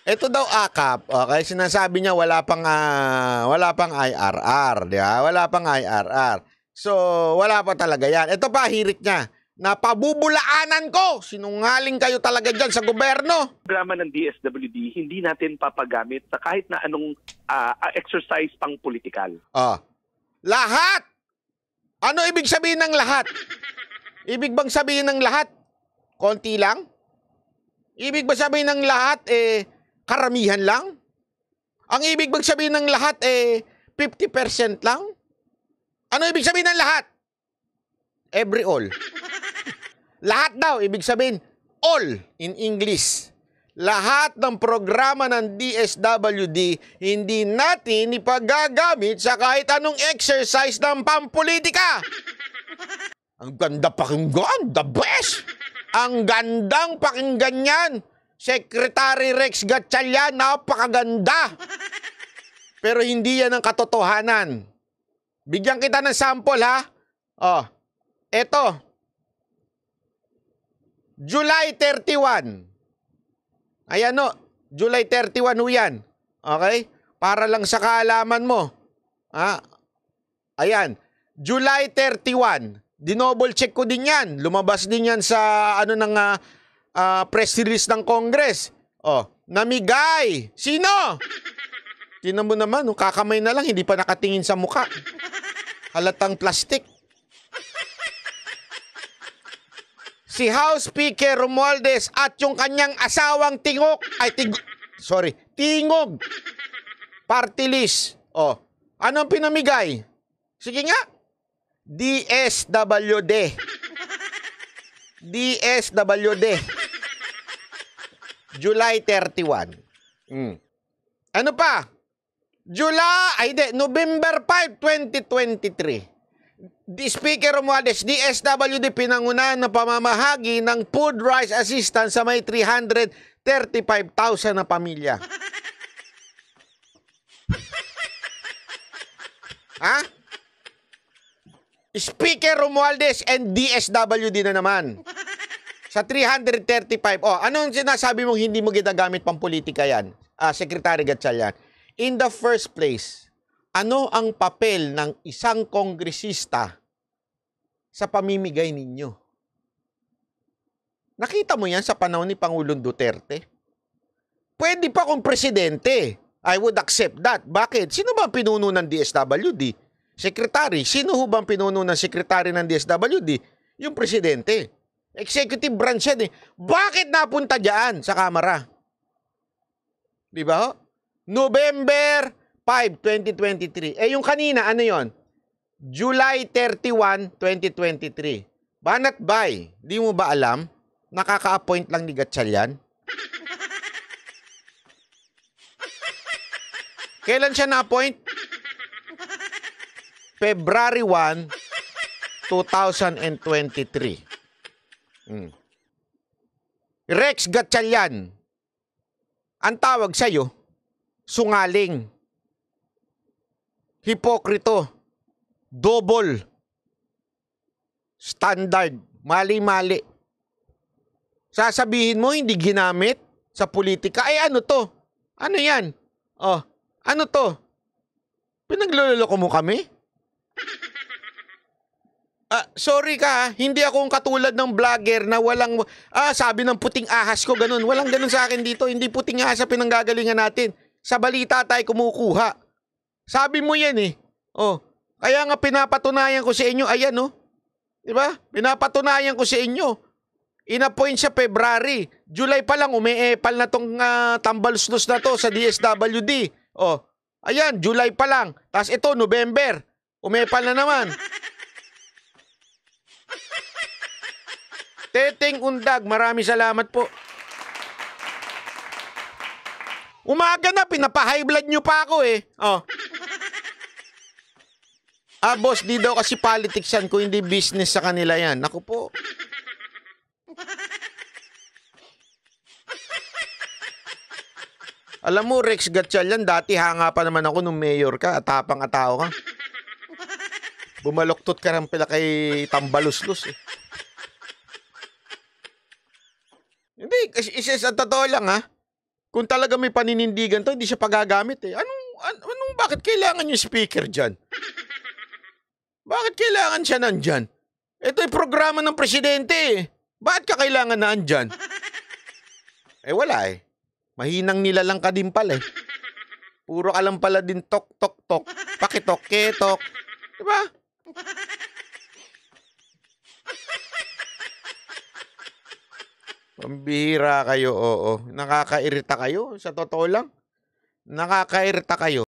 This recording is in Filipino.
Ito daw akap, okay, sinasabi niya wala pang IRR, di ba? Wala pang IRR. So, wala pa talaga yan. Ito pa, hirit niya. Napabubulaanan ko! Sinungaling kayo talaga dyan sa gobyerno. Programa ng DSWD, hindi natin papagamit sa kahit na anong exercise pang politikal. Lahat! Ano ibig sabihin ng lahat? Ibig bang sabihin ng lahat? Konti lang? Ibig ba sabihin ng lahat, karamihan lang? Ang ibig bang sabihin ng lahat, 50% lang? Ano ibig sabihin ng lahat? Every all. Lahat daw, ibig sabihin, all in English. Lahat ng programa ng DSWD, hindi natin ipagagamit sa kahit anong exercise ng pampolitika. Ang ganda pakinggan, the best! Ang gandang pakinggan yan. Secretary Rex Gatchalian, napakaganda. Pero hindi yan ang katotohanan. Bigyan kita ng sample, ha? Eto. July 31. Ayan o, July 31 ho yan. Okay? Para lang sa kaalaman mo. Ayan, July 31. Dinouble check ko din yan. Lumabas din yan sa press release ng Congress. Namigay. Sino? Tingnan mo naman, kakamay na lang, hindi pa nakatingin sa muka. Halatang plastic. Si House Speaker Romualdez at yung kanyang asawang Tingog. Party list. Anong pinamigay? Sige nga. DSWD. DSWD. July 31. Ano pa? November 5, 2023. Speaker Romualdez, DSWD pinangunahan na pamamahagi ng food rice assistance sa may 335,000 na pamilya. Speaker Romualdez and DSWD na naman. Sa 335. Anong sinasabi mong hindi mo ginagamit pang politika yan? Secretary Gatchalian. In the first place, ano ang papel ng isang kongresista sa pamimigay ninyo? Nakita mo yan sa panahon ni Pangulong Duterte? Pwede pa kung presidente. I would accept that. Bakit? Sino ba ang pinuno ng DSWD? Secretary. Sino ho ba ang pinuno ng secretary ng DSWD? Yung presidente. Executive branch yan eh. Bakit napunta dyan sa Kamara? Di ba ho? November 5, 2023. Yung kanina, ano yon? July 31, 2023. Banat bay, di mo ba alam? Nakaka-appoint lang ni Gatchalian. Kailan siya na-appoint? February 1, 2023. Rex Gatchalian. Ang tawag sa'yo, sungaling, hipokrito, double standard, mali-mali. Sasabihin mo hindi ginamit sa politika. Ano to? Ano yan? Ano to? Pinagluloko mo kami? Sorry ka, hindi akong katulad ng vlogger na walang, sabi ng puting ahas ko, ganun. Walang ganun sa akin dito. Hindi puting ahas sa pinanggagalingan natin. Sa balita tayo kumukuha. Sabi mo yan eh. Kaya nga pinapatunayan ko sa inyo, ayan Diba? Pinapatunayan ko sa inyo. Inappoint siya February. July pa lang, umeepal na tong tambalslos na to sa DSWD. Ayan, July pa lang. Tapos ito, November. Umepal na naman. Teteng Undag, marami salamat po. Umaga na, pinapa-high blood nyo pa ako eh. Boss, di daw kasi politics yan kung hindi business sa kanila yan. Naku po. Alam mo, Rex Gatchalian, dati hanga pa naman ako nung mayor ka, atapang atao ka. Bumaluktot ka rin pala kay Tambaluslos eh. Hindi, kasi isa sa totoo lang Kung talaga may paninindigan to, hindi siya pagagamit eh. Bakit kailangan yung speaker dyan? Bakit kailangan siya nandyan? Ito yung programa ng presidente eh. Bakit ka kailangan na andyan? Wala eh. Mahinang nilalang ka din pala eh. Puro ka lang pala din tok, tok, tok. Pakitok, ketok. Diba? Pambihira kayo, oo. Nakakairita kayo, sa totoo lang. Nakakairita kayo.